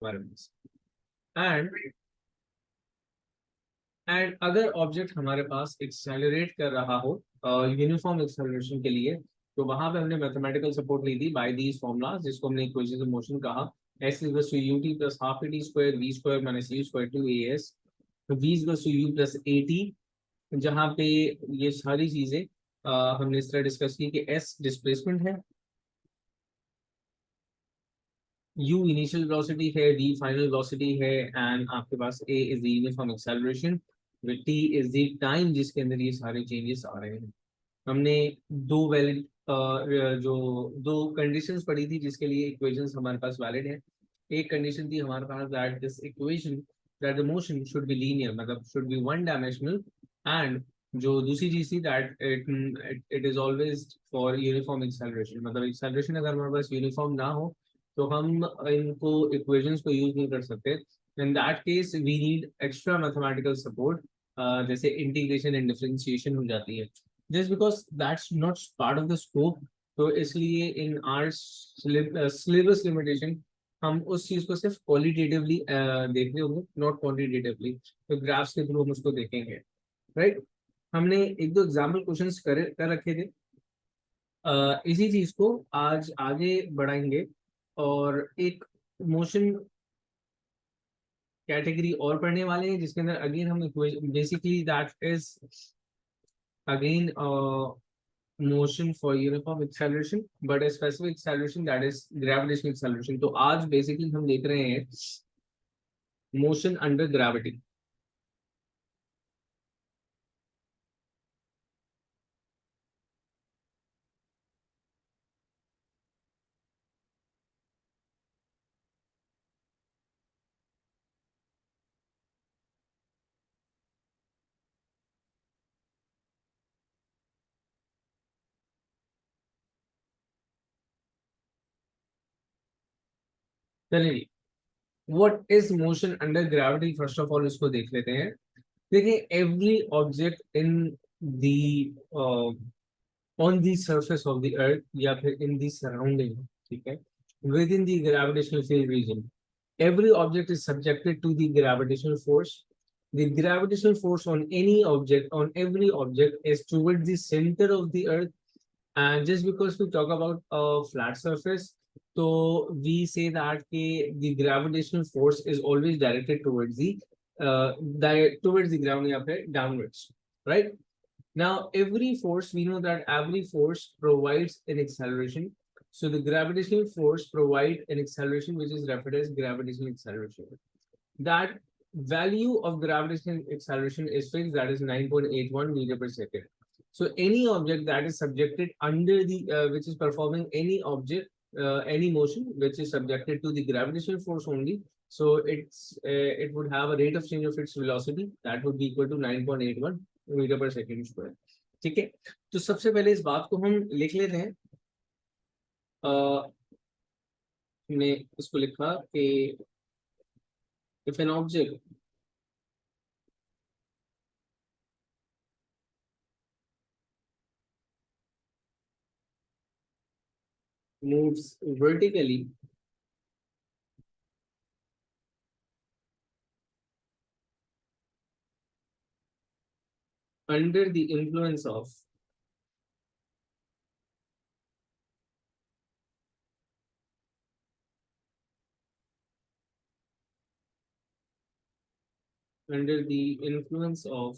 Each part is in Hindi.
हमारे पास। एंड अगर ऑब्जेक्ट हमारे पास एक्सेलरेट कर रहा हो यूनिफॉर्म एक्सेलरेशन के लिए, तो वहां पे हमने मैथमेटिकल सपोर्ट ली थी बाय दीज फॉर्मूलाज, जिसको हमने इक्वेशन ऑफ मोशन कहा। s equals to ut plus half at square v square minus u square to as, तो v equals to u plus at, जहाँ पे ये सारी चीजें हमने इस तरह डिस्कस की कि s डिस्प्लेसमेंट है, u इनिशियल वेलोसिटी है, v फाइनल वेलोसिटी है, एंड आपके पास a is the uniform acceleration, with t is the time जिसके अंदर ये सारे चेंजेस आ रहे हैं। हमने दो वैलिड जो दो कंडीशंस पढ़ी थी जिसके लिए इक्वेशंस हमारे पास वैलिड है। एक कंडीशन थी हमारे पास that this equation that the motion should be linear, मतलब should be one dimensional, and जो दूसरी चीज थी that it is always for uniform acceleration, मतलब एक्सेलरेशन अगर हमारे पास यूनिफॉर्म ना हो तो हम इनको इक्वेशंस को यूज नहीं कर सकते। In that case we need extra mathematical support, जैसे इंटीग्रेशन एंड डिफरेंशिएशन हो जाती है, just because that's not part of the scope। तो इसलिए इन आर सिलेबस लिमिटेशन हम उस चीज को सिर्फ क्वालिटेटिवली देख रहे होंगे, नॉट क्वांटिटेटिवली, तो ग्राफ्स के थ्रू हम उसको देखेंगे, राइट। हमने एक दो एग्जाम्पल क्वेश्चंस कर रखे थे, इसी चीज को आज आगे बढ़ाएंगे और एक मोशन कैटेगरी और पढ़ने वाले हैं जिसके अंदर अगेन हम basically that is again motion for uniform acceleration but a specific acceleration that is gravitational acceleration। तो आज बेसिकली हम देख रहे हैं मोशन अंडर ग्रेविटी। चलिए, what is motion under gravity, first of all इसको देख लेते हैं। देखिए, every object in the on the surface of the earth या फिर इन दी सराउंडिंग, ठीक है, with in the gravitational field region, every object is subjected to the gravitational force। The gravitational force on any object, on every object, is towards the center of the earth। And just because we talk about a flat surface, so we say that the gravitational force is always directed towards towards the ground या फिर downwards, right? Now, every force, we know that every force provides an acceleration. So the gravitational force provides an acceleration which is referred as gravitational acceleration. That value of gravitational acceleration is fixed, that is 9.81 meter per second. So any object that is subjected under which is performing any object, any motion which is subjected to the gravitational force only, so it would have a rate of change of its velocity that would be equal to 9.81 meter पर सेकेंड स्क्वायर। ठीक है, तो सबसे पहले इस बात को हम लिख लेते हैं। हमने इसको लिखा कि if an object moves vertically under the influence of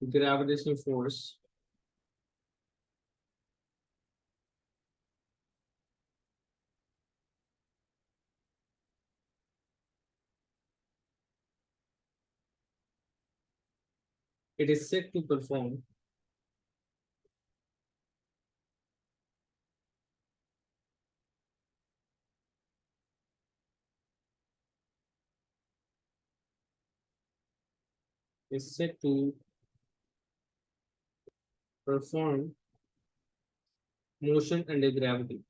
gravitational force, it is said to perform is said to perform motion under gravity।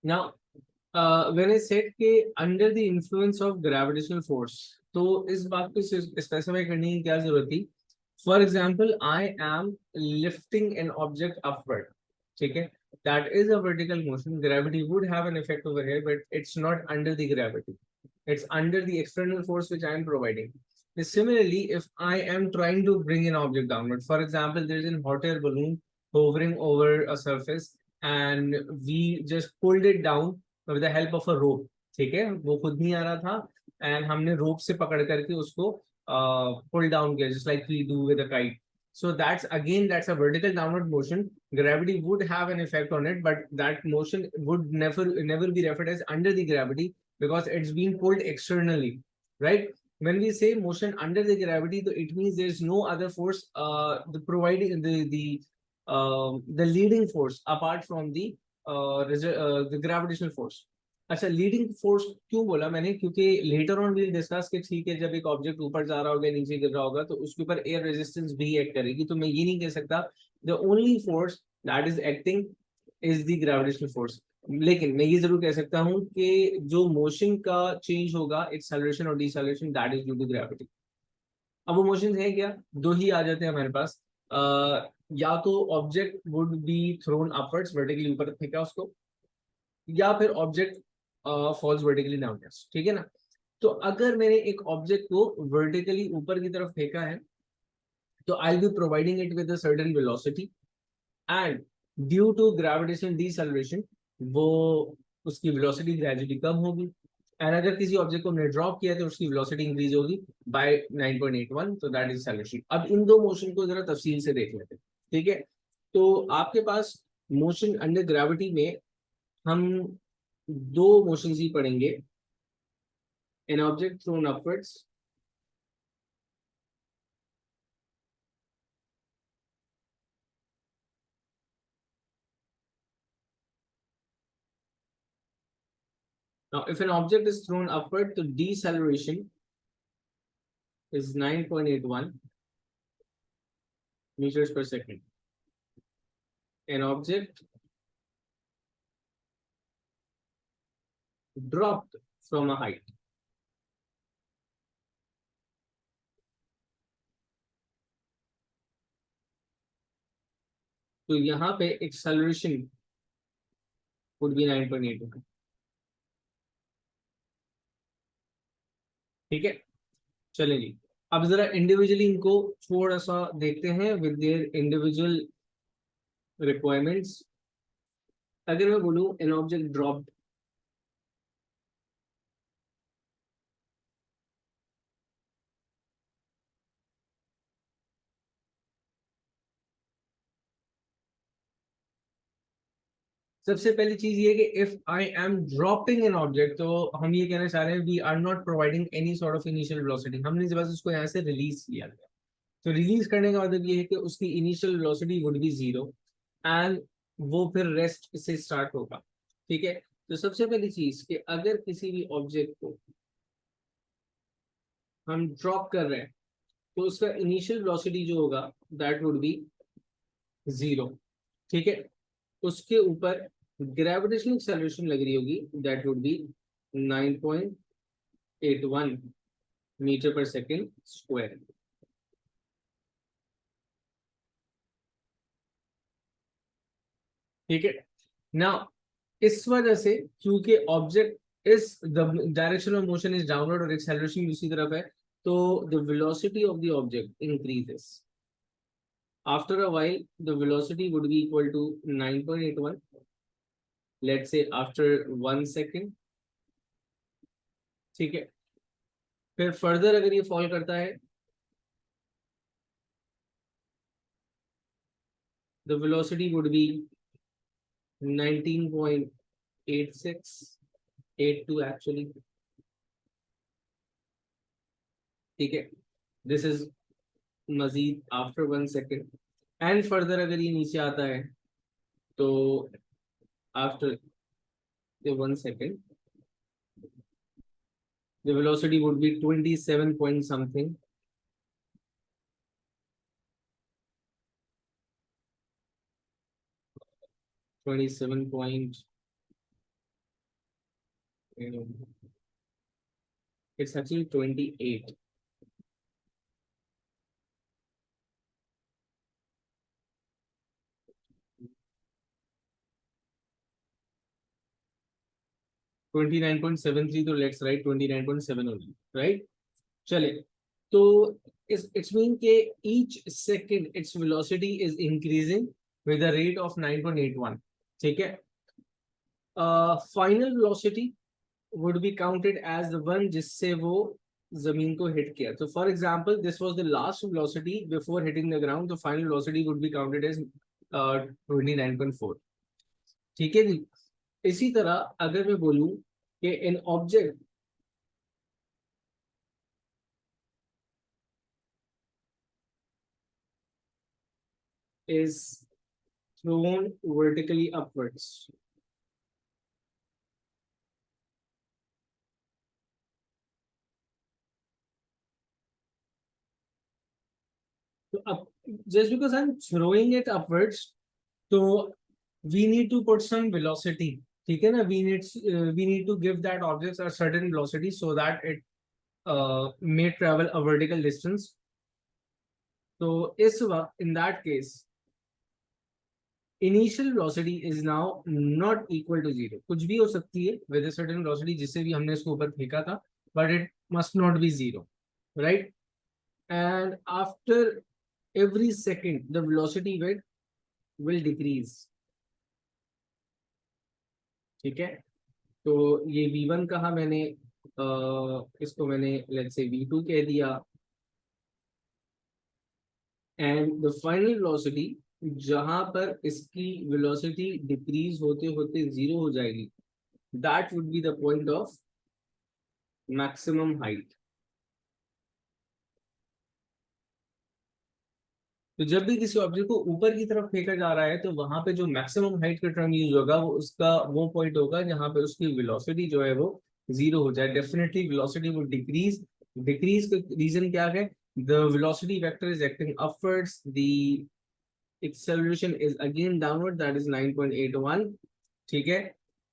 Now, when I said कि under the influence of gravitational force, तो इस बात को स्पेसिफाई करने की क्या जरूरत थी For example, I am lifting an object upward. Okay, that is a vertical motion. Gravity would have an effect over here, but it's not under the gravity. It's under the external force which I am providing. Similarly, if I am trying to bring an object downward, for example, there is a hot air balloon hovering over a surface, and we just pulled it down with the help of a rope. ठीक है, वो खुद नहीं आ रहा था, and हमने rope से पकड़ करके उसको pull down gear, just like we do with a kite. So that's a vertical downward motion. Gravity would have an effect on it, but that motion would never be referred as under the gravity because it's being pulled externally, right? When we say motion under the gravity, so it means there's no other force, the leading force apart from the gravitational force. अच्छा, लीडिंग फोर्स क्यों बोला मैंने, क्योंकि लेटर ऑन वील डिस्कस कि ठीक है, जब एक ऑब्जेक्ट ऊपर जा रहा होगा नीचे गिर रहा होगा तो उसके ऊपर एयर रेजिस्टेंस भी एक्ट करेगी, तो मैं ये नहीं कह सकता the only force that is acting is the gravitational force. लेकिन मैं ये जरूर कह सकता हूँ कि जो मोशन का चेंज होगा, एक्सेलरेशन और deceleration, that is due to gravity. अब वो मोशन है क्या, दो ही आ जाते हैं हमारे पास। या तो object would be thrown upwards, vertically ऊपर फेंका उसको, या फिर ऑब्जेक्ट फॉल्स वर्टिकली डाउनवर्ड्स, ठीक है ना। तो अगर मैंने एक ऑब्जेक्ट को वर्टिकली ऊपर की तरफ फेंका है, तो I will be providing it with a certain velocity, and due to gravitational deceleration वो उसकी वेलोसिटी ग्रेजुअली कम होगी। एंड अगर किसी ऑब्जेक्ट को हमने ड्रॉप किया तो उसकी वेलोसिटी इंक्रीज होगी बाय 9.81, तो दैट इज एक्सेलरेशन। अब इन दो मोशन को जरा तफसील से देख लेते हैं, ठीक है। तो आपके पास मोशन अंडर ग्रेविटी में हम दो मोशंस ही पढ़ेंगे, an object thrown upwards now if an object is thrown upward, the deceleration is 9.81 meters per second. An object dropped from a height, तो यहाँ पे acceleration would be 9.81, ठीक है। चलिए जी, अब जरा इंडिविजुअली इनको थोड़ा सा देखते हैं विद देयर इंडिविजुअल रिक्वायरमेंट्स। अगर मैं बोलूं एन ऑब्जेक्ट ड्रॉप्ड, सबसे पहली चीज ये कि if I am dropping an object, तो हम ये कहना चाह रहे हैं we are not providing any sort of initial velocity, हमने बस उसको यहाँ से रिलीज किया। तो रिलीज करने का मतलब ये है कि उसकी initial velocity would be zero, and वो फिर रेस्ट से स्टार्ट होगा, ठीक है। तो सबसे पहली चीज कि अगर किसी भी ऑब्जेक्ट को हम ड्रॉप कर रहे हैं तो उसका इनिशियल वेलोसिटी जो होगा दैट वुड बी जीरो, ठीक है। उसके ऊपर ग्रेविटेशनल एक्सेलरेशन लग रही होगी, दैट वुड बी 9.81 मीटर पर सेकेंड स्क्वायर, ठीक है ना। इस वजह से क्योंकि object is the direction of motion is downward और एक्सेलरेशन दूसरी तरफ है, तो the velocity of the object increases. After a while the velocity would be equal to 9.81, let's say after 1 second, ठीक है। फिर फर्दर अगर ये फॉल करता है, the velocity would be 19.86, 82 actually, ठीक है। दिस इज मजीद आफ्टर 1 सेकेंड, एंड फर्दर अगर ये नीचे आता है तो after the 1 second, the velocity would be 27 point something, 27 point, you know, it's actually 28, 29.73, तो लेट्स राइट 29.7 ओनली, राइट। चले, तो इट्स मीन के each second its velocity is increasing with the rate of 9.81, ठीक है। Final velocity would be counted as the one जिससे वो जमीन को हिट किया। तो for example this was the last velocity before hitting the ground, तो final velocity would be counted as 29.4, ठीक है जी। इसी तरह अगर मैं बोलूं कि an object is thrown vertically upwards, so up, just because I'm throwing it upwards, so we need to put some velocity, ठीक है ना। we need to give that object a certain velocity so that it may travel a vertical distance। तो इस वक्त in that case initial velocity is now not equal to zero, कुछ भी हो सकती है with a certain velocity जिससे भी हमने इसको ऊपर फेंका था, but it must not be zero, right। And after every second the velocity will decrease, ठीक है। तो ये v1 कहा मैंने, इसको मैंने लेट्स से v2 कह दिया, एंड द फाइनल वेलोसिटी जहां पर इसकी वेलोसिटी डिक्रीज होते होते जीरो हो जाएगी, that would be the point of maximum height. तो जब भी किसी ऑब्जेक्ट को ऊपर की तरफ फेंका जा रहा है तो वहां पे जो मैक्सिमम हाइट का टर्म यूज होगा वो उसका वो पॉइंट होगा जहां पे उसकी वेलोसिटी जो है वो जीरो हो जाए। डेफिनेटली वेलोसिटी वो डिक्रीज, डिक्रीज का रीजन क्या है, the velocity vector is acting upwards, the acceleration is again downward, that is 9.81, ठीक है।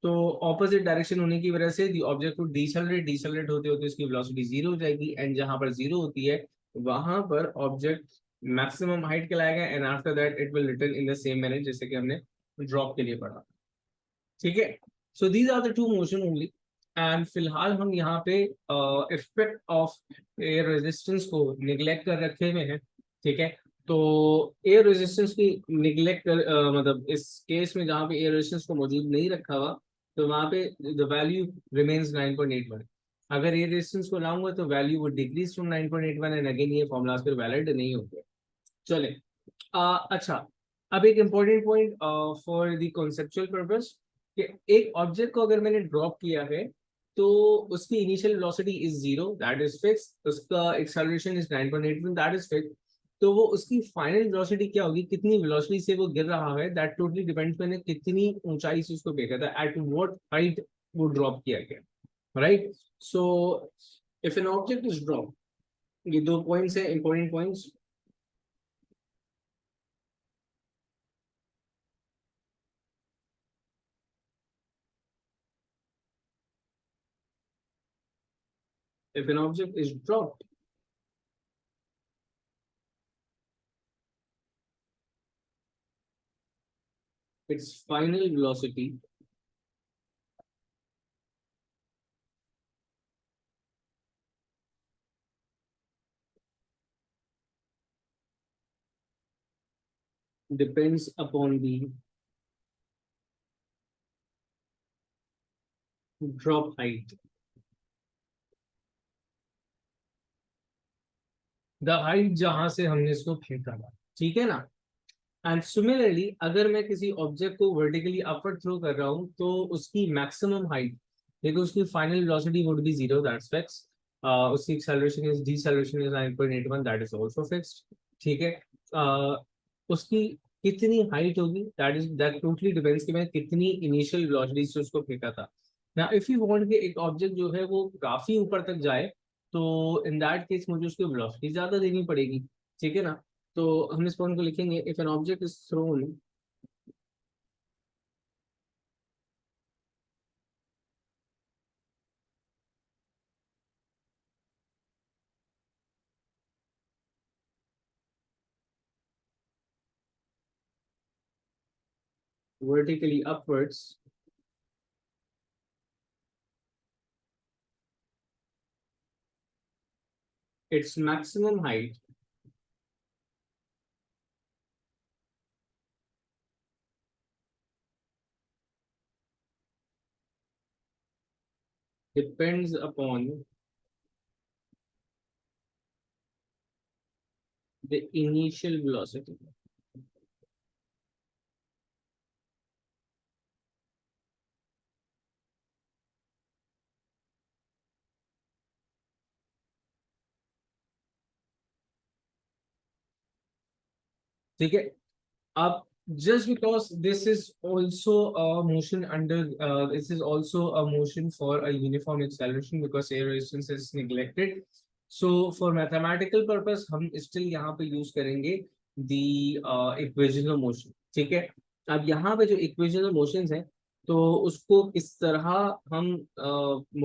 तो ऑपोजिट डायरेक्शन होने की वजह से दी ऑब्जेक्ट को डिसेलरेट डिसेलरेट होते होते उसकी वेलोसिटी जीरो हो जाएगी, एंड जहां पर जीरो होती है वहां पर ऑब्जेक्ट मैक्सिमम हाइट कहलाएगा, and after that it will return in the same manner जैसे कि हमने ड्रॉप के लिए पढ़ा, ठीक है। So these are the two motion only, and फिलहाल हम यहाँ पे इफेक्ट ऑफ एयर रेजिस्टेंस को निग्लेक्ट कर रखे हुए हैं, ठीक है। तो एयर रेजिस्टेंस की निग्लेक्ट कर मतलब इस केस में जहाँ पे एयर रेजिस्टेंस को मौजूद नहीं रखा हुआ तो वहाँ पे द वैल्यू रिमेन्स 9.81। अगर एयर रेजिस्टेंस को लाऊंगा तो वैल्यू वो डिक्रीज फ्रॉम 9.81, एंड अगेन ये फॉर्मूलाज फिर वैलिड नहीं होंगे। चले, अच्छा, अब एक important point for the conceptual purpose कि एक ऑब्जेक्ट को अगर मैंने ड्रॉप किया है तो उसकी initial velocity is zero, that is fix, उसका acceleration is 9.81, that is fix. तो वो उसकी फाइनल वेलोसिटी क्या होगी, कितनी वेलोसिटी से वो गिर रहा है, दैट टोटली डिपेंड्स मैंने कितनी ऊंचाई से उसको फेंका था, एट व्हाट हाइट वो ड्रॉप किया गया, right. So if an object is drop, ये दो पॉइंट्स है important points. If an object is dropped, its final velocity depends upon the drop height, the height जहां से हमने इसको फेंका था, ठीक है ना। एंड सिमिलरली अगर मैं किसी ऑब्जेक्ट को वर्टिकली अपवर्ड थ्रो कर रहा हूँ तो उसकी मैक्सिमम हाइट, देखो उसकी final velocity would be zero, that's fix. उसकी acceleration is deceleration is 9.81, that is also fixed, ठीक है। उसकी कितनी हाइट होगी, दैट टोटली डिपेंड्स कि मैं कितनी इनिशियल वेलोसिटी से उसको फेंका था ना। इफ यू वांट कि एक ऑब्जेक्ट जो है वो काफी ऊपर तक जाए तो इन दैट केस मुझे उसकी वेलोसिटी ज्यादा देनी पड़ेगी, ठीक है ना। तो हम इस पॉइंट को लिखेंगे, if an object is throne, vertically upwards its maximum height depends upon the initial velocity. ठीक है, अब just because this is also a motion under this is also a motion for a uniform acceleration because air resistance is neglected, so for mathematical purpose हम still यहाँ पे use करेंगे the equation of motion. ठीक है, अब यहाँ पे जो equation of motions है तो उसको किस तरह हम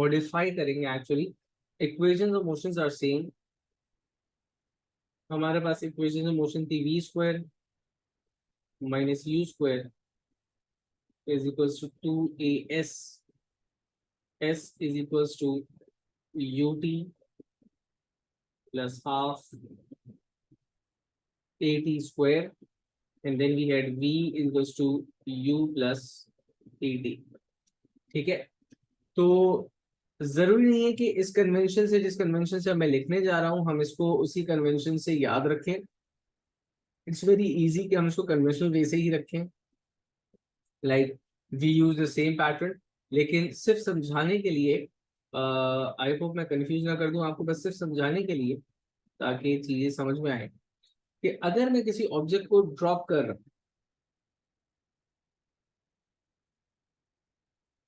modify करेंगे actually. Equations of motions are same. हमारे पास equation of motion थी v square minus u square is equals to 2as. S is equals to ut plus half at square, and then we had v is equals to u plus at. ठीक है, तो जरूरी नहीं है कि इस कन्वेंशन से, जिस कन्वेंशन से मैं लिखने जा रहा हूं, हम इसको उसी कन्वेंशन से याद रखें. इट्स वेरी इजी कि हम इसको कन्वेंशनल वे से ही रखें, like we use the same pattern. लेकिन सिर्फ समझाने के लिए, आई होप मैं कंफ्यूज ना कर दूं आपको, बस सिर्फ समझाने के लिए ताकि चीजें समझ में आए कि अगर मैं किसी ऑब्जेक्ट को ड्रॉप कर रहा हूं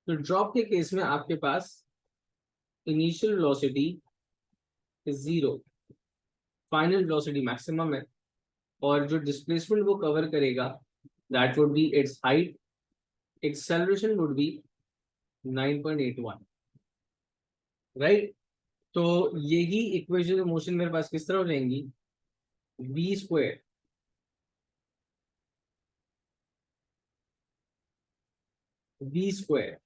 तो ड्रॉप के केस में आपके पास initial velocity is zero, final velocity maximum है, और जो डिस्प्लेसमेंट वो कवर करेगा that would be its height. Acceleration would be 9.81, right. तो यही इक्वेशन ऑफ मोशन मेरे पास किस तरह हो जाएंगी, v square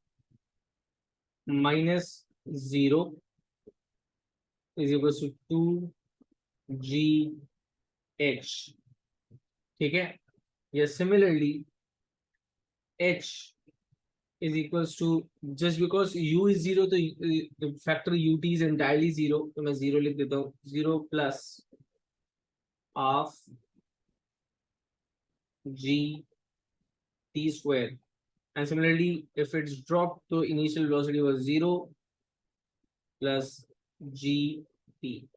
minus zero is equal to 2gh. ठीक है, या similarly h is equals to, just because u is zero तो factor ut is entirely zero, तो मैं जीरो लिख देता हूँ, zero plus half g t square. And similarly if it's dropped तो initial velocity was zero plus g t,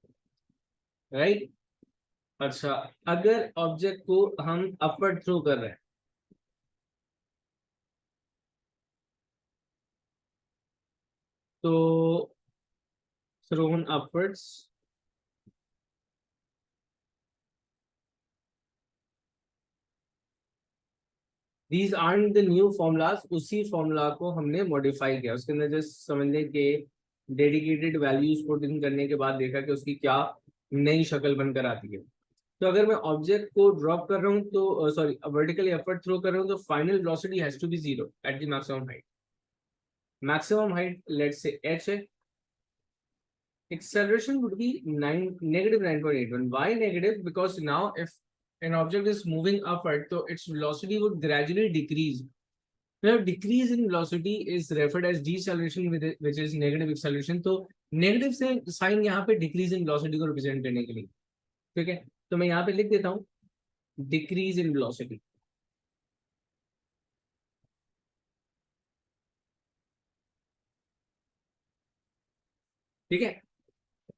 right. अच्छा, अगर ऑब्जेक्ट को हम अपवर्ड थ्रो कर रहे हैं तो thrown upwards, these aren't the new formulas. उसी फॉर्मूला को हमने मॉडिफाई किया, उसके अंदर जस्ट समझने के डेडिकेटेड वैल्यूज पुट इन करने के बाद देखा कि उसकी क्या नई शक्ल बनकर आती है. तो अगर मैं ऑब्जेक्ट को ड्रॉप कर रहा हूँ तो सॉरी वर्टिकली अपवर्ड थ्रो कर रहा हूँ तो final velocity has to be zero at the maximum height. Maximum height let's say h है. Acceleration would be negative 9.81. Why negative? Because now if an object is moving upward, so its velocity would gradually decrease. Now, decrease in velocity is referred as deceleration, which is negative acceleration. तो negative से साइन यहाँ पे decrease in velocity को represent करने के लिए. ठीक है, तो मैं यहाँ पे लिख देता हूँ decrease in velocity. ठीक है,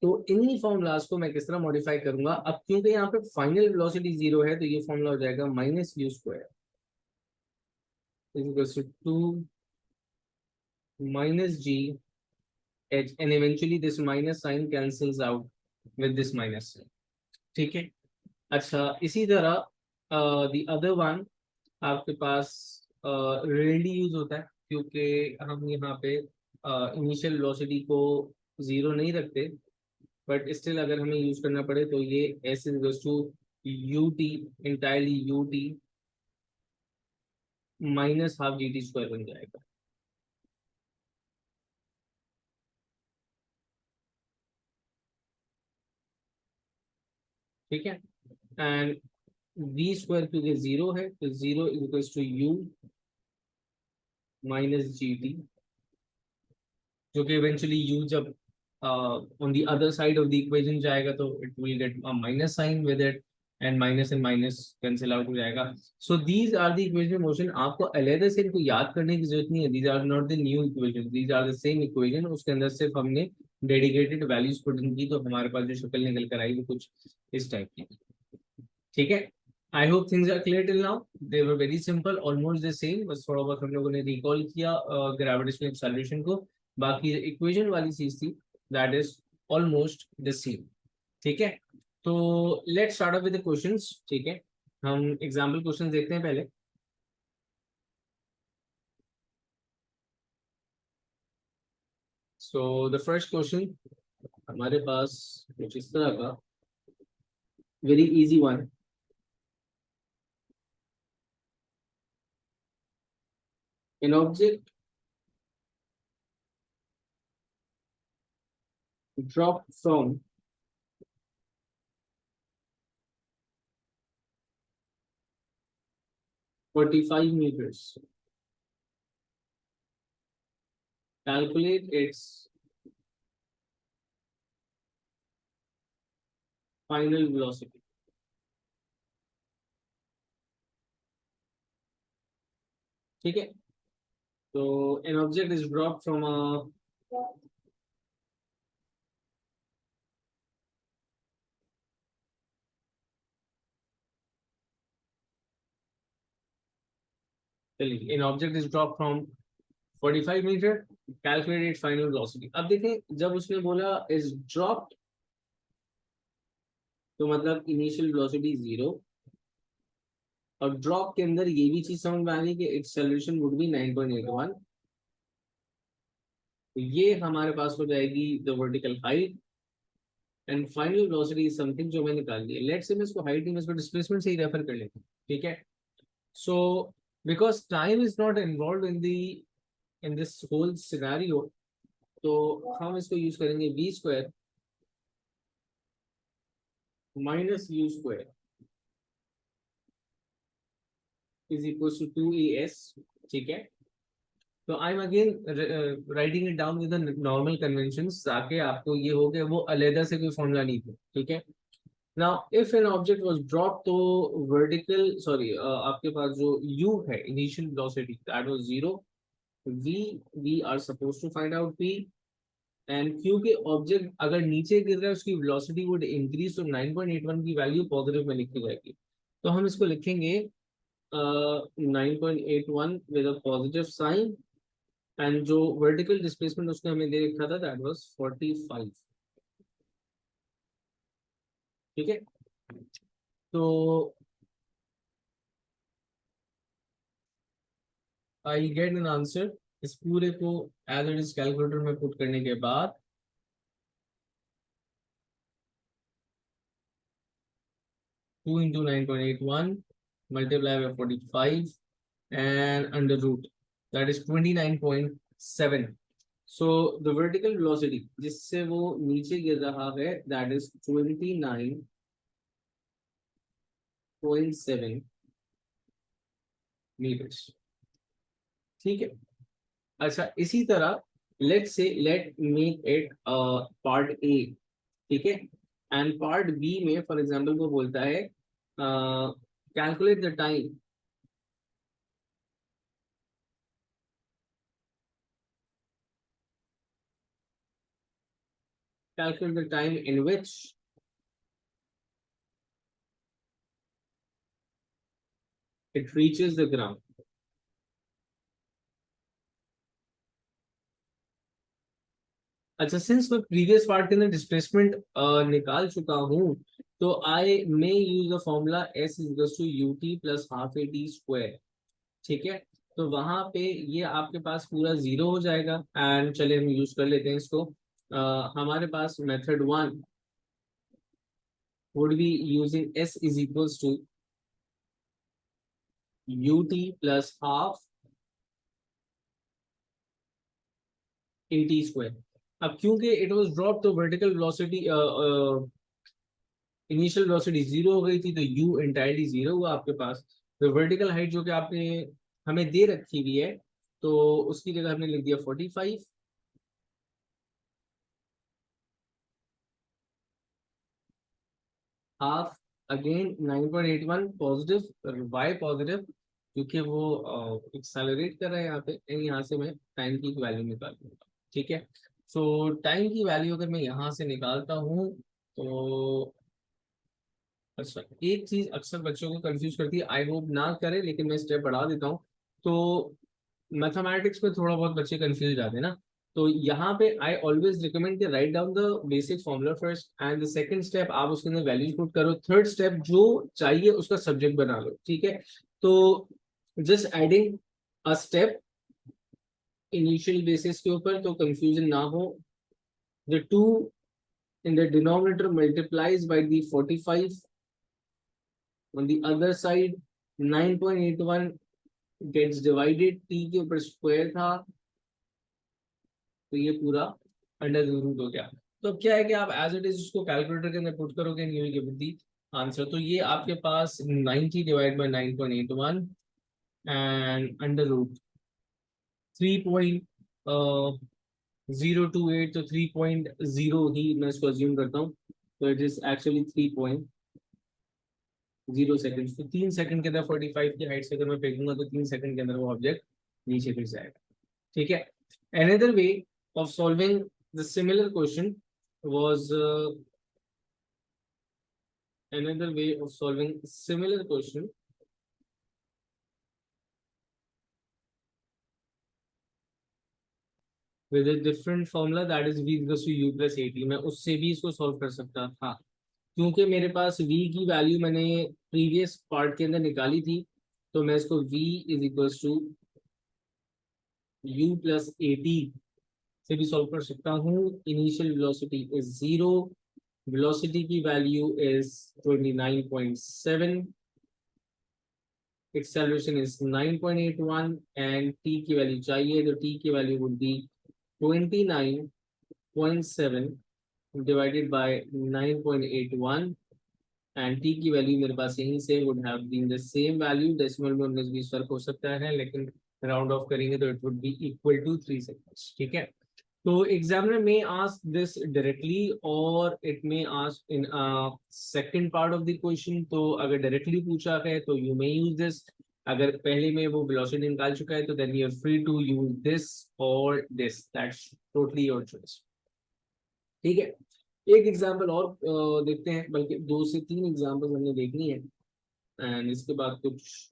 तो इन्हीं फॉर्मूलाज को मैं किस तरह मॉडिफाई करूंगा. अब क्योंकि यहाँ पे फाइनल वेलोसिटी जीरो है तो ये फॉर्मूला हो जाएगा minus you square is equal to 2 minus g h, and eventually this minus sign cancels out with this minus sign. ठीक है, अच्छा इसी तरह द अदर वन आपके पास रेयरली यूज होता है क्योंकि हम यहाँ पे इनिशियल वेलोसिटी को जीरो नहीं रखते, बट स्टिल अगर हमें यूज करना पड़े तो ये s is equal to you t, entirely u t minus half g t square बन जाएगा. ठीक है, एंड v स्क्वायर क्योंकि जीरो है तो zero equals to u minus g t, जो कि इवेंचुअली u जब on the other side of the equation जाएगा तो it will get a minus sign with it, and minus cancel out हो जाएगा. So these are the equation motion. आपको अलग से इनको याद करने की जरूरत नहीं है. These are not the new equation, these are the same equation. उसके अंदर सिर्फ हमने डेडिकेटेड वैल्यूज पुट इन की, तो हमारे पास जो शक्ल निकल कर आई वो कुछ इस टाइप की. ठीक है. I hope things are clear till now. They were very simple, almost the same. बस थोड़ा बहुत हम लोगों ने रिकॉल किया ग्रेविटेशनल एक्सेलरेशन को. बाकी इक्वेशन वाली चीज थी that is almost the same. ठीक है. तो let's start with the questions. ठीक है, हम एग्जांपल क्वेश्चंस देखते हैं पहले. सो द फर्स्ट क्वेश्चन हमारे पास कुछ इस तरह का, very easy one. An object drop from 45 meters. Calculate its final velocity. ठीक है. तो an object is dropped from a, चलिए, an object is dropped from 45 meter. Calculate its final velocity. अब देखें, जब उसने बोला is dropped तो मतलब इनिशियल वेलोसिटी जीरो, और ड्रॉप के अंदर ये भी चीज समझ में आ रही है कि एक्सेलरेशन वुड बी 9.81. तो ये हमारे पास हो जाएगी the vertical height, and final velocity is something जो मैंने निकाल दिया. लेट्स से मैं इसको हाइट नहीं, मैं इसको डिस्प्लेसमेंट से ही रेफर कर लेता हूँ. ठीक है. So because time is not involve in this whole scenario, तो हम इसको यूज करेंगे v square minus u square is equal to 2as. ठीक है. तो I am again writing it down with normal conventions, ताकि आपको ये हो कि वो अलहदा से कोई फॉर्मूला नहीं था. ठीक है. Now if an object was drop, तो वर्टिकल सॉरी आपके पास जो u है initial velocity that was zero. v we are suppose to find out p, and क्योंकि ऑब्जेक्ट अगर नीचे गिर रहा है उसकी वेलोसिटी वुड इंक्रीज, तो 9.81 की वैल्यू पॉजिटिव में लिखी जाएगी. तो हम इसको लिखेंगे 9.81 with a positive sign, and जो वर्टिकल डिस्प्लेसमेंट उसने हमें दे रखा था दैट वाज 45. ठीक है. तो आई गेट एन आंसर. इस पूरे को एज इट इज कैलकुलेटर में पुट करने के बाद 2 into 9.81 multiplied by 45 and under root, that is 29.7. So the vertical velocity जिससे वो नीचे गिर रहा है that is 29.7 meters. ठीक है. अच्छा, इसी तरह let make it part A. ठीक है. एंड पार्ट बी में फॉर एग्जांपल वो बोलता है calculate the time, calculate the time in which it reaches the ground. अच्छा, सिंस मैं प्रीवियस पार्ट के अंदर डिस्प्लेसमेंट निकाल चुका हूँ, तो I may use the formula S equals to U T plus half A T square. ठीक है. तो वहां पे ये आपके पास पूरा जीरो हो जाएगा, एंड चलिए हम यूज कर लेते हैं इसको. हमारे पास method one would be using s is equals to ut plus half at square. अब क्योंकि इट वाज ड्रॉप तो vertical velocity initial velocity zero हो गई थी तो यू एंटायरली जीरो हुआ आपके पास। तो वर्टिकल हाइट जो कि आपने हमें दे रखी हुई है, तो उसकी जगह हमने लिख दिया 45, half again 9.81 positive, y positive, क्योंकि वो एक्सेलरेट कर रहे हैं यहाँ पे, एंड यहाँ से मैं टाइम की वैल्यू निकाल दूंगा। ठीक है, सो टाइम की वैल्यू अगर मैं यहाँ से निकालता हूँ तो अच्छा, एक चीज अक्सर बच्चों को कंफ्यूज करती है, आई होप ना करे, लेकिन मैं स्टेप बढ़ा देता हूँ। तो मैथमेटिक्स में थोड़ा बहुत बच्चे कंफ्यूज जाते हैं ना, तो यहाँ पे आई ऑलवेज रिकमेंड कि write down the basic formula first, and the second step आप उसके अंदर वैल्यूज पुट करो, थर्ड स्टेप जो चाहिए उसका सब्जेक्ट बना लो। ठीक है, तो just adding a step initial basis के ऊपर, तो कंफ्यूजन ना हो। The two in the denominator multiplies by the 45 on the other side, 9.81 gets divided, t के ऊपर स्क्वायर था तो ये पूरा अंडर रूट हो गया। तो अब क्या है कि आप एज इट इज उसको कैलकुलेटर के अंदर पुट करोगे and you will give the answer. तो ये आपके पास 90 divide by 9.81 and under root 3.028, तो 3.0 ही मैं इसको अज्यूम करता हूँ, तो इट इज एक्चुअली 3.0 सेकेंड। तो 3 सेकंड के अंदर 45 की हाइट से अगर मैं फेंकूंगा तो 3 सेकंड के अंदर वो ऑब्जेक्ट नीचे गिर जाएगा। ठीक है, another way of solving the similar question was another way of solving similar question with a different formula, that is v equals to u plus at। मैं उससे भी इसको सॉल्व कर सकता था, क्योंकि मेरे पास v की वैल्यू मैंने प्रीवियस पार्ट के अंदर निकाली थी, तो मैं इसको v is equals to u plus A T से भी सॉल्व कर सकता हूँ। Initial velocity is zero, velocity की value is 29.7, acceleration is 9.81 and t की वैल्यू चाहिए, तो t की value would be 29.7 divided by 9.81, and t की वैल्यू मेरे पास यहीं से would have been the same value, decimal में 19-20 फर्क हो सकता है, लेकिन राउंड ऑफ करेंगे तो it would be equal to 3 seconds. ठीक है, तो examiner may ask this directly और it may ask in second part of the question. तो अगर डायरेक्टली पूछा है तो यू मे यूज दिस, अगर पहले में वो वेलोसिटी निकाल चुका है तो then you are free to use this और this, that's totally your choice. ठीक है, एक एग्जांपल और देखते हैं, बल्कि 2 से 3 एग्जांपल्स हमने देखनी है, एंड इसके बाद कुछ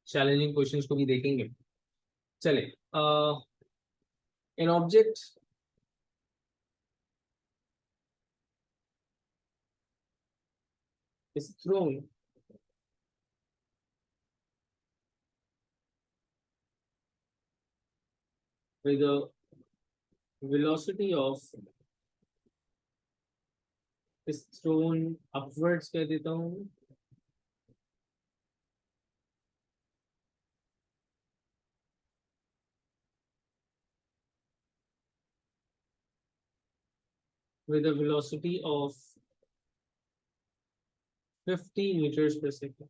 चैलेंजिंग क्वेश्चंस को भी देखेंगे। चले, an object is throne with a velocity of, is thrown upwards कह देता हूँ, with a velocity of 50 meters per second।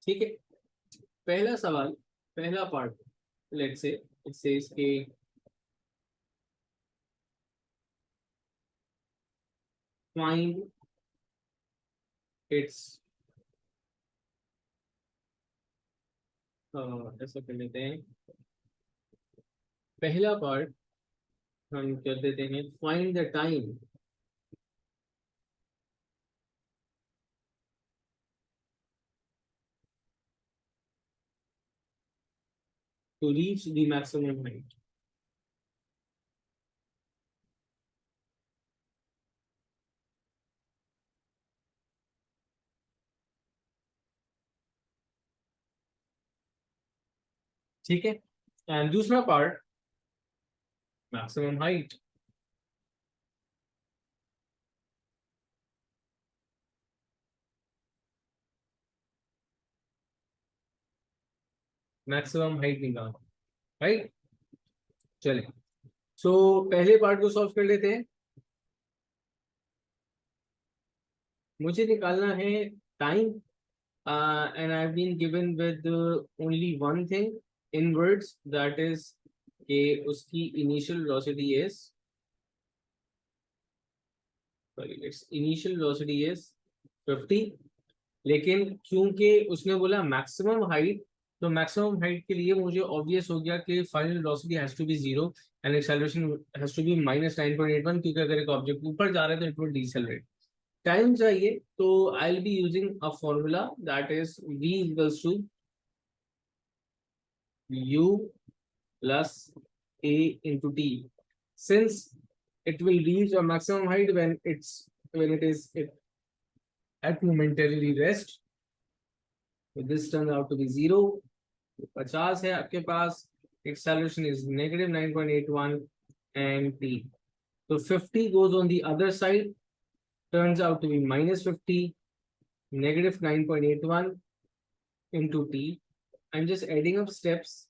ठीक है, पहला सवाल, पहला part, let's say it says के फाइंड इट्स, ऐसा कर लेते हैं, पहला पार्ट हम कर देते हैं find the time to reach the maximum height. ठीक है, एंड दूसरा part maximum height, maximum height निकालना, राइट। चले, सो पहले पार्ट को सॉल्व कर लेते हैं। मुझे निकालना है time, and I've been given with only one thing in words, that is कि उसकी initial velocity is, sorry, its initial velocity is 50, लेकिन क्योंकि उसने बोला मैक्सिमम हाइट, तो मैक्सिमम हाइट के लिए मुझे ऑब्वियस हो गया कि final velocity has to be zero and acceleration has to be -9.81, क्योंकि अगर एक ऑब्जेक्ट ऊपर जा रहा है तो इट विल डिसेलरेट। टाइम चाहिए तो I will be using a formula that is v equals to u plus a into t, since it will reach a maximum height when it is at momentarily rest, so this turns out to be 0। 50 है आपके पास, acceleration is -9.81 and t, so 50 goes on the other side, turns out to be -50, -9.81 into t। I'm just adding up steps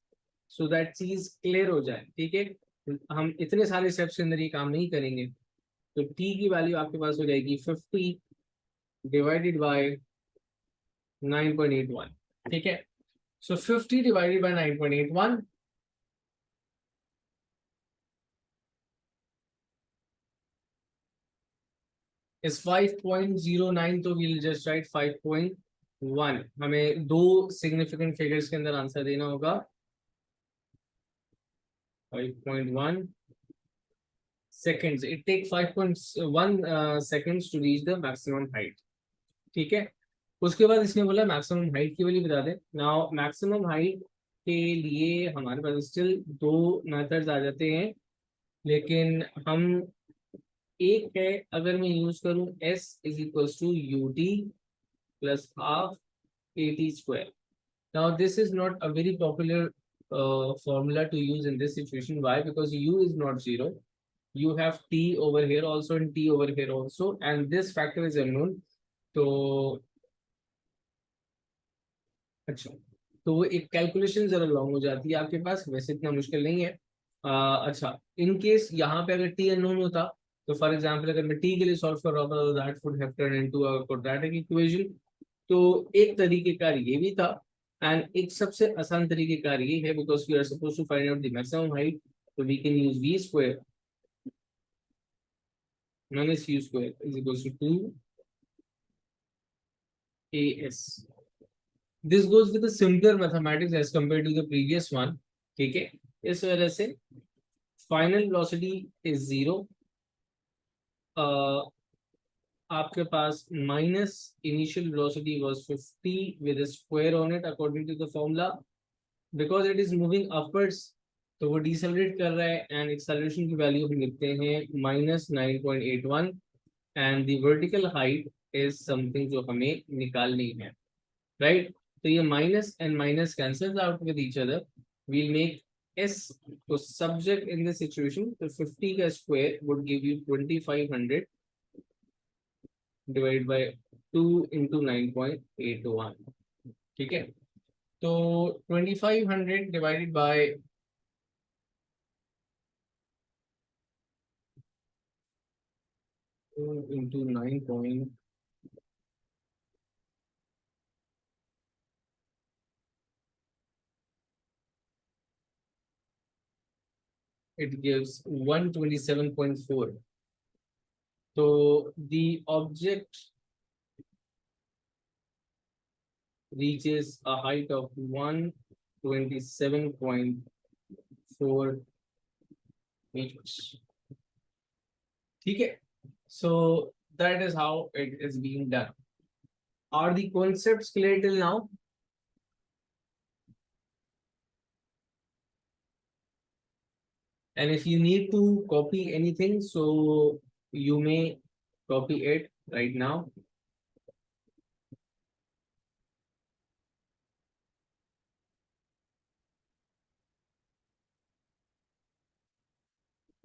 so that चीज क्लियर हो जाए, ठीक है। हम इतने सारे स्टेप्स के अंदर ये काम नहीं करेंगे, तो t की वैल्यू आपके पास हो जाएगी 50 डिवाइडेड बाय 9.81, ठीक है। सो 50 डिवाइडेड बाय 9.81 इज 5.09, तो वील जस्ट राइट 5.1। हमें दो सिग्निफिकेंट फिगर्स के अंदर आंसर देना होगा, 5.1 seconds, it takes 5.1 seconds to reach the maximum height, ठीक है। उसके बाद इसने बोला मैक्सिमम हाइट की वैल्यू बता दे। नाउ मैक्सिमम हाइट के लिए हमारे पास स्टिल दो मेथड्स आ जाते हैं, लेकिन हम एक है, अगर मैं यूज करूं s is equals to U T plus half A T square. Now this is not a very popular formula to use in this situation। why? Because u is not zero, you have t over here also and t over here also, and this factor is unknown। तो अच्छा, तो वो एक कैलकुलेशन जरा लॉन्ग हो जाती है आपके पास, वैसे इतना मुश्किल नहीं है। अच्छा, इन केस यहाँ पे अगर टी अननोन होता, तो फॉर एग्जांपल अगर मैं टी के लिए सॉल्व कर रहा होता तो that would have turn into a quadratic equation. तो एक तरीके का ये भी था, एंड एक सबसे आसान तरीके का ये है, because we are suppose to find out the maximum height, तो we can use V square minus you square is equal to 2as। This goes with simpler mathematics as compare to the previous one, ठीक है। इस वजह से फाइनल वेलोसिटी इज जीरो, आपके पास minus initial velocity was 50 with square on it according to the formula, because it is moving upwards, तो वो डिसेलरेट कर रहा है, एंड एक्सेलरेशन की वैल्यू हम लिखते हैं -9.81, and the vertical height is something जो हमें निकालनी है, राइट। तो ये minus and minus cancels out with each other, we'll make s को सब्जेक्ट इन दिस सिचुएशन, तो 50 का square would give you 2500 divide by 2 into 9.81, ठीक है। तो 2500 divided by 2 into 9 point, it gives 127.4। So the object reaches a height of 127.4 meters, ठीक है। So that is how it is being done। Are the concepts clear till now? And if you need to copy anything, so you may copy it right now।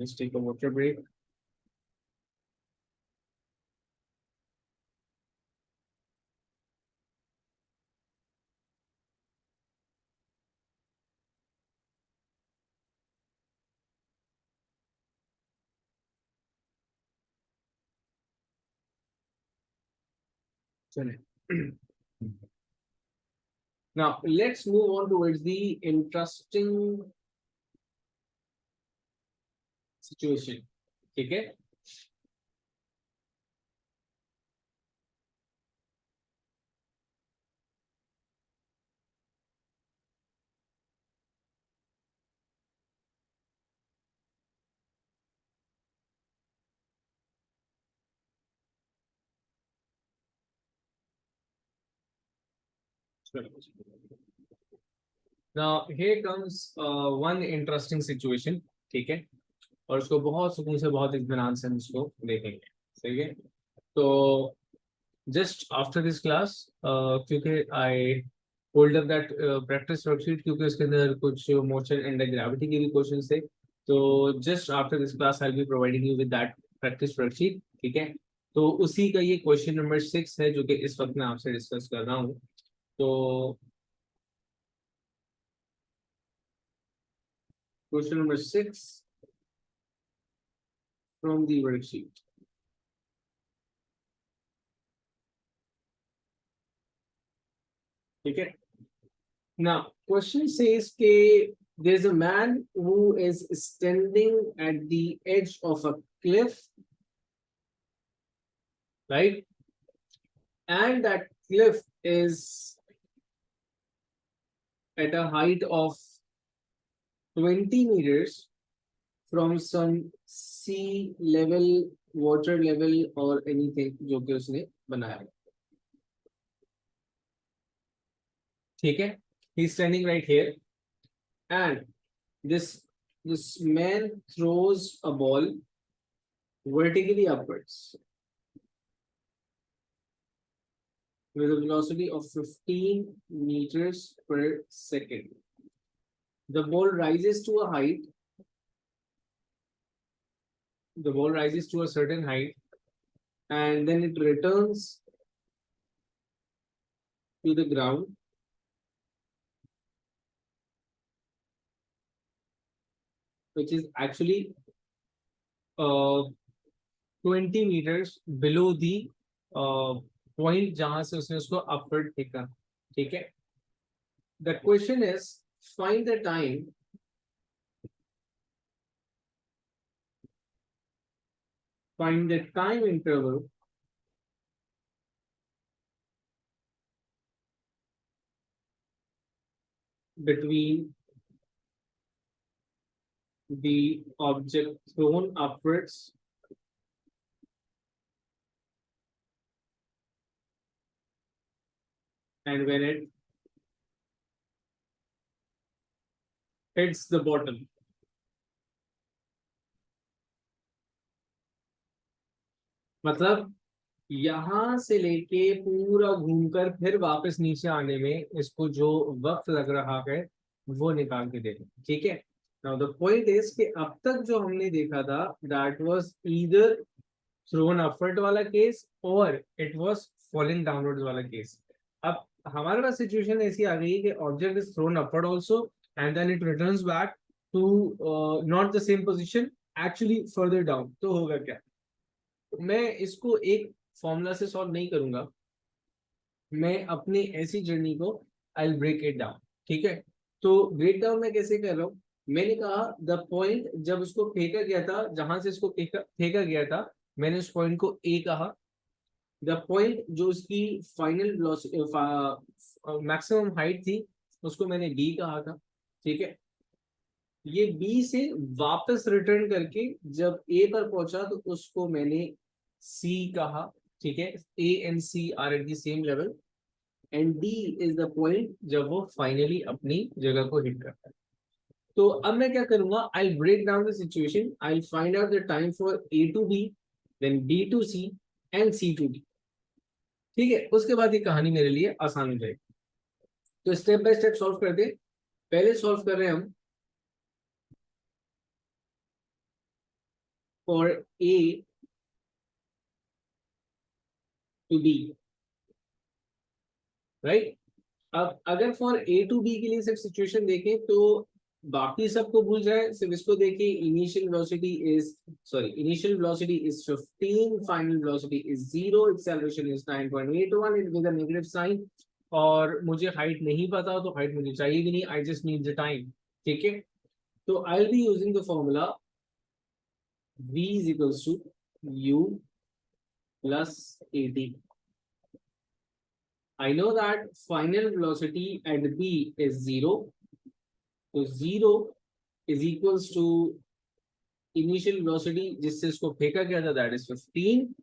Let's take a water break। चले. Now let's move on towards the interesting situation. ठीक है. Now here comes one interesting situation. ठीक है. और उसको बहुत सुकून से बहुत इत्मीनान से हम इसको देखेंगे. ठीक है. तो जस्ट आफ्टर दिस क्लास, क्योंकि I hold up that practice worksheet, क्योंकि उसके अंदर कुछ मोशन एंड ग्रेविटी के भी क्वेश्चन थे. तो just after this class I will be providing you with that practice worksheet. ठीक है. तो उसी का ये क्वेश्चन नंबर 6 है जो कि इस वक्त मैं आपसे डिस्कस कर रहा हूँ. तो question number 6 from the worksheet. ठीक है. Now, question says that there's a man who is standing at the edge of a cliff, right? And that cliff is at a height of 20 meters from some sea level, water level, or anything जो कि उसने बनाया. ठीक है. He's standing right here, and this man throws a ball vertically upwards with a velocity of 15 meters per second. The ball rises to a height. The ball rises to a certain height, and then it returns to the ground, which is actually 20 meters below the point जहां से उसने उसको upward फेंका. ठीक है. The question is, find the time interval between the object thrown upwards and when it hits the bottom. मतलब यहां से लेके पूरा घूमकर फिर वापस नीचे आने में इसको जो वक्त लग रहा है वो निकाल के देना. ठीक है. नाउ द पॉइंट इज कि अब तक जो हमने देखा था that was either thrown upward वाला केस और इट वाज फॉलिंग डाउनवर्ड्स वाला केस. अब हमारे पास सिचुएशन ऐसी आ गई है कि object is thrown upward also and then it returns back to not the same position, actually further down. तो होगा क्या? मैं इसको एक फॉर्मूला से सॉल्व नहीं करूंगा. मैं अपनी ऐसी जर्नी को आई ब्रेक इट डाउन. ठीक है. तो ब्रेक डाउन मैं कैसे कर रहा हूँ? मैंने कहा द पॉइंट जब उसको फेंका गया था, जहां से इसको फेंका गया था, मैंने उस पॉइंट को ए कहा. द पॉइंट जो उसकी फाइनल मैक्सिमम हाइट थी उसको मैंने बी कहा था. ठीक है. ये बी से वापस रिटर्न करके जब ए पर पहुंचा तो उसको मैंने सी कहा. ठीक है. A and C are at the same level and D is the point जब वो फाइनली अपनी जगह को हिट करता है. तो अब मैं क्या करूंगा? I break down the situation. I find out the time for A to B, then B to C and C to D. ठीक है. उसके बाद ये कहानी मेरे लिए आसान हो जाएगी. तो स्टेप बाय स्टेप सॉल्व कर दे. पहले सॉल्व कर रहे हैं हम for A to B, right. अब अगर फॉर ए टू बी के लिए सिर्फ सिचुएशन देखें तो बाकी सबको भूल जाए, सिर्फ इसको देखिए। Initial velocity is 15, final velocity is 0, acceleration is 9.81 with a negative sign. और मुझे हाइट नहीं पता, तो हाइट मुझे चाहिए भी नहीं, I just need the time. ठीक है, तो I will be using the formula v is equals to u plus at. I know that final velocity at b is 0, so 0 is equals to initial velocity जिससे इसको फेंका गया था, that is 15,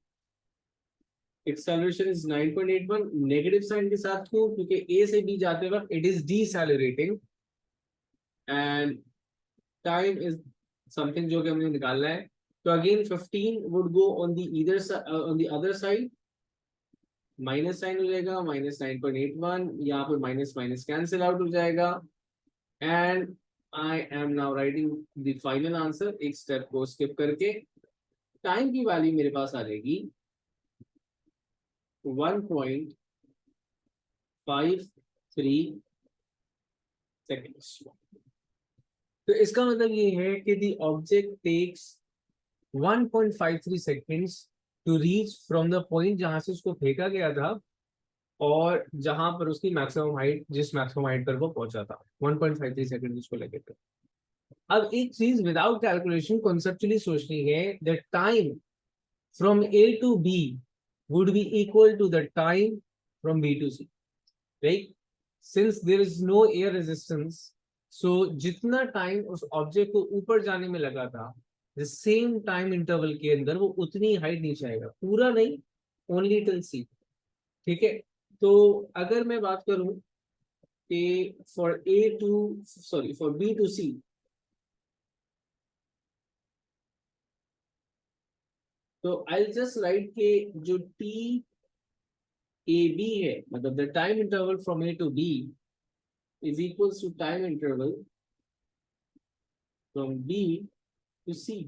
acceleration is 9.81, negative sign के साथ क्यों, क्योंकि ए से बी जाते वक्त it is decelerating, and time is something जो कि हमने निकालना है। तो again 15 would go on the on the other side, minus sign हो जाएगा, माइनस 9.81, यहाँ पे माइनस माइनस कैंसिल आउट हो जाएगा, and I am now writing the final answer, एक स्टेप को स्किप करके। टाइम की वैल्यू मेरे पास आ जाएगी 1.53 सेकेंड्स। तो इसका मतलब ये है कि the object takes 1.53 seconds to reach from the point जहां से उसको फेंका गया था और जहां पर उसकी मैक्सिमम हाइट, जिस मैक्सिमम हाइट पर वो पहुंचा था, 1.53 सेकेंड उसको लगे थे। अब एक चीज विदाउट कैलकुलेशन कॉन्सेप्चुअली सोचनी है, the time from A to B would be equal to the time from B to C, right? Since there is no air resistance, so जितना टाइम उस ऑब्जेक्ट को ऊपर जाने में लगा था, द सेम टाइम इंटरवल के अंदर वो उतनी हाइट नीचे आएगा, पूरा नहीं, ओनली टिल सी। ठीक है, तो अगर मैं बात करूं कि फॉर बी टू सी, तो आई जस्ट राइट के जो टी ए बी है, मतलब the time interval from A to B is equals to time interval from B to C.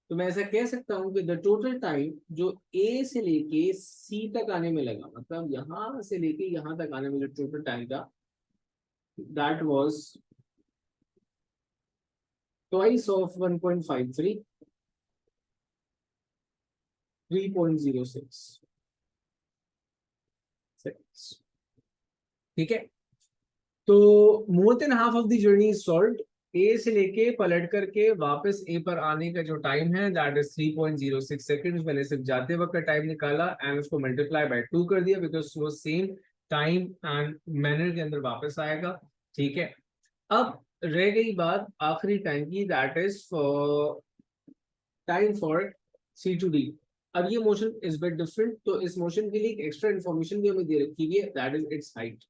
तो मैं ऐसा कह सकता हूं कि द टोटल टाइम जो ए से लेके सी तक आने में लगा, मतलब यहां से लेके यहां तक आने में जो टोटल टाइम था, that was twice of 1.53, 3.06 seconds. ठीक है, तो more than half of the journey is solved. A से लेके पलट करके वापस ए पर आने का जो टाइम है, दैट इज 3.06 सेकंड्स। मैंने सिर्फ जाते वक्त का टाइम निकाला एंड उसको मल्टीप्लाई बाय 2 कर दिया, बिकॉज वो सेम टाइम एंड मैनर के अंदर वापस आएगा। ठीक है, अब रह गई बात आखिरी टाइम की, that is for time for C to D. अब ये मोशन इज बिट डिफरेंट, तो इस मोशन के लिए एक एक्स्ट्रा इन्फॉर्मेशन भी हमें दे रखी है, दैट इज इट्स हाइट।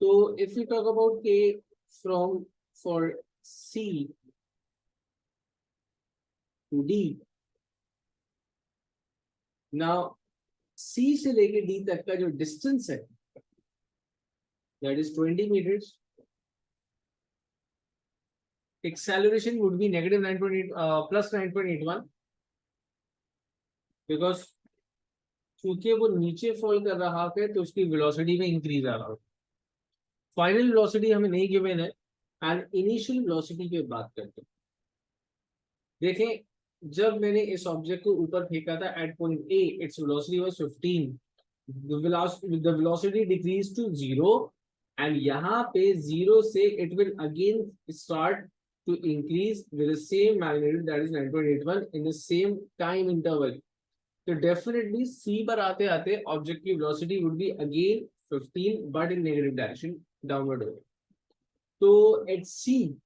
तो इफ यू टॉक अबाउट के from for C to D, now C से लेके डी तक का जो डिस्टेंस है, that is 20 metres. Acceleration would be negative 9.8 plus 9.81, because क्योंकि वो नीचे फॉल कर रहा है तो उसकी वेलोसिटी में इंक्रीज आ रहा है। फाइनल वेलोसिटी हमें नहीं गिवन है, एंड इनिशियल वेलोसिटी पे बात करते हैं। देखें, जब मैंने इस ऑब्जेक्ट को ऊपर फेंका था at point A, its velocity was 15, the velocity decrease to 0, and यहाँ पे 0 से it will again start to increase with the same magnitude, that is 9.81 in the same time interval. तो डेफिनेटली सी पर आते आते ऑब्जेक्ट की velocity would be again 15 but in negative direction, downward. तो एट सी,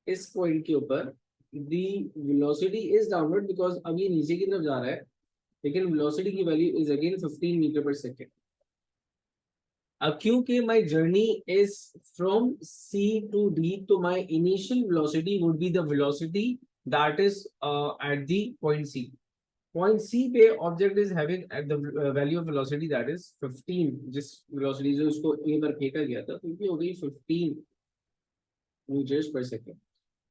इस पॉइंट के ऊपर the velocity is downward because अब ये नीचे की तरफ जा रहा है, लेकिन वेलोसिटी की वैल्यू इज अगेन 15 मीटर पर सेकेंड। अब क्योंकि my journey is from C to D, तो my initial velocity would be the velocity that is at the point C. Point C पे object is having at the value of velocity that is 15, जिस वेलोसिटी से उसको ए पर फेंका गया था, क्योंकि हो गई 15 मीटर्स पर सेकेंड।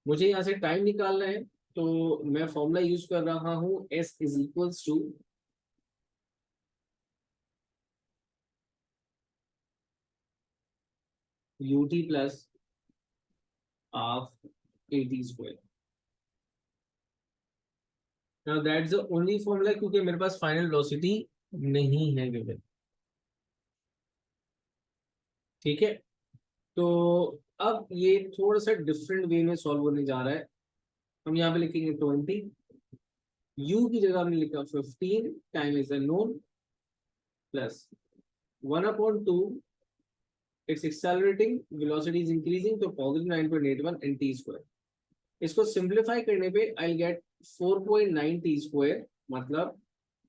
मुझे यहाँ से टाइम निकालना है, तो मैं फॉर्मूला यूज कर रहा हूँ, s is equals to ut plus half at square. Now that's the only formula क्योंकि मेरे पास फाइनल वेलोसिटी नहीं है गिवन. ठीक है. तो अब ये थोड़ा सा डिफरेंट वे में सॉल्व होने जा रहा है. हम यहाँ पे लिखेंगे 20, u की जगह हमने लिखा 15, time is unknown, plus 1/2, it's accelerating, velocity is increasing, तो पॉजिटिव 9.81 एंड टी स्क्वायर. इसको सिंप्लीफाई करने पे आई गेट 4.9 टी स्क्वायर. मतलब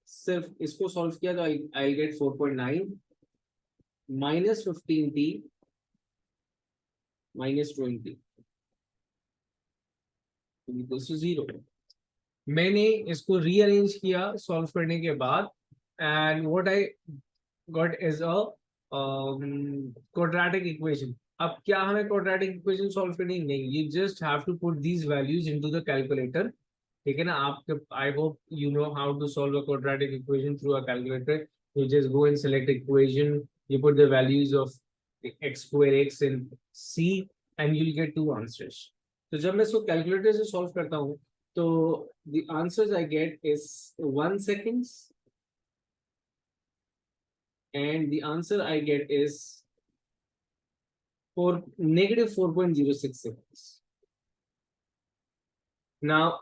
सिर्फ इसको सॉल्व किया तो I get 4.9 minus 15t minus 20 equals to 0. मैंने इसको रीअरेंज किया सॉल्व करने के बाद, and what I got is a quadratic equation. अब क्या हमें quadratic equation सॉल्व करनी नहीं, you just have to put these values into the calculator. ठीक है ना. आपके I hope you know how to solve a quadratic equation through a calculator. You just go and select equation, you put the values of x square x in c and you'll get two answers. तो जब मैं इसको कैलकुलेटर से सॉल्व करता हूँ तो the answers I get is 1 seconds and the answer I get is for negative 4.06 seconds. Now,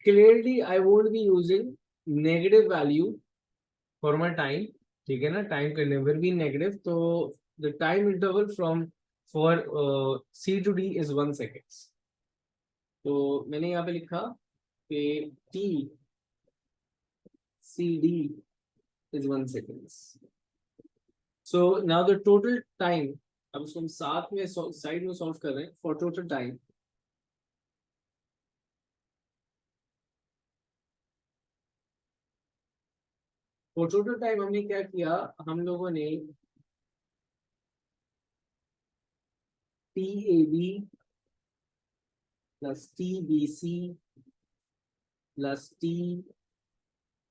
clearly I won't be using negative value for my time. ठीक है ना. Time can never be negative. तो the time interval from for C to D is 1 seconds. तो मैंने यहाँ पे लिखा कि T C D is 1 seconds. So now the total time, अब उसको हम साथ में साइड में सॉल्व कर रहे हैं. For total time, for total time हमने क्या किया, हम लोगों ने TAB plus TBC plus T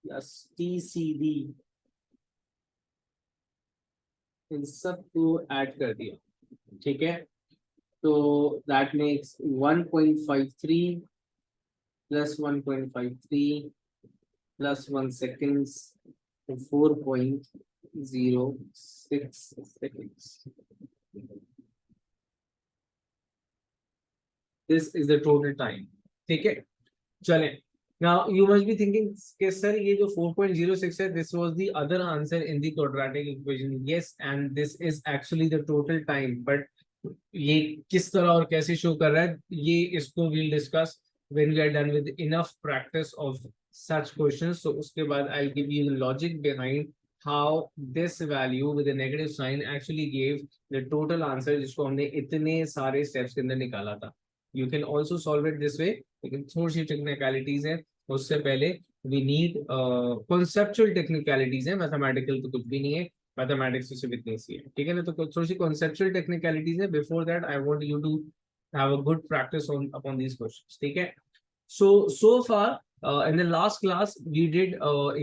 plus TCD इन सब को ऐड कर दिया. ठीक है. तो that makes 1.53 plus 1.53 plus 1 seconds, 4.06 seconds. This is the total time. ठीक है. चलें. Now you must be thinking कि sir ये जो 4.06 है, this was the other answer in the quadratic equation. Yes, and this is actually the total time. But ये किस तरह और कैसे शो कर रहा है, ये इसको we'll discuss when we are done with enough practice of such questions. So उसके बाद I'll give you the logic behind how this value with a negative sign actually gave the total answer जिसको हमने इतने सारे steps के अंदर निकाला था. You can also solve it this way. लेकिन थोड़ी सी टेक्निकलिटीज है. उससे पहले we need conceptual technicalities है. मैथमेटिकल तो कुछ भी नहीं है. मैथमेटिक्स से सिर्फ इतनी सी है. ठीक है ना. तो थोड़ी सी conceptual technicalities है. Before that I want you to have a good practice on upon these questions. ठीक है. So far in the last class we did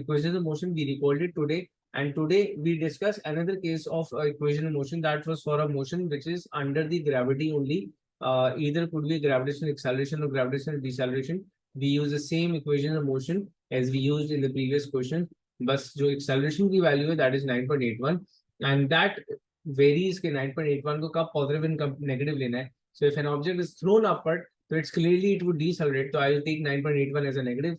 equation of motion. We recalled it today, and today we discuss another case of equation of motion that was for a motion which is under the gravity only. Either could be gravitational acceleration or gravitational deceleration. We use the same equation of motion as we used in the previous question. बस जो acceleration की value है that is 9.81 and that varies के 9.81 को कब positive and कब negative लेना है. So if an object is thrown upward, so it's clearly it would decelerate. So I will take 9.81 as a negative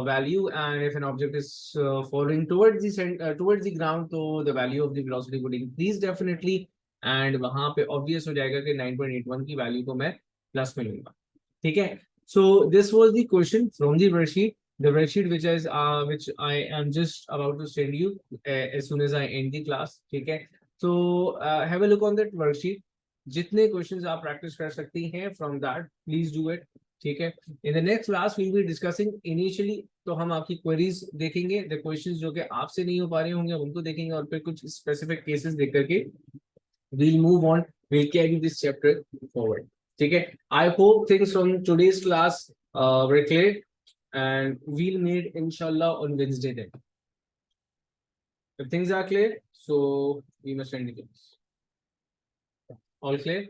value, and if an object is falling towards the ground, so the value of the velocity would increase definitely. And वहां पे ऑब्वियस हो जाएगा कि 9.81 की वैल्यू को मैं प्लस में लूंगा. ठीक है. So this was the question from the worksheet. The worksheet which I am just about to send you as soon as I end the class. ठीक है. So have a look on that worksheet. जितने क्वेश्चंस आप प्रैक्टिस कर सकती हैं from that please do it. ठीक है. In the next class we will be discussing initially तो हम आपकी क्वेरीज देखेंगे. द क्वेश्चंस जो कि आपसे नहीं हो पा रहे होंगे उनको देखेंगे और फिर कुछ स्पेसिफिक केसेस देख करके we'll move on. We'll carry this chapter forward. Okay. I hope things from today's class were clear, and we'll meet inshallah on Wednesday then. If things are clear, so we must end the class. All clear?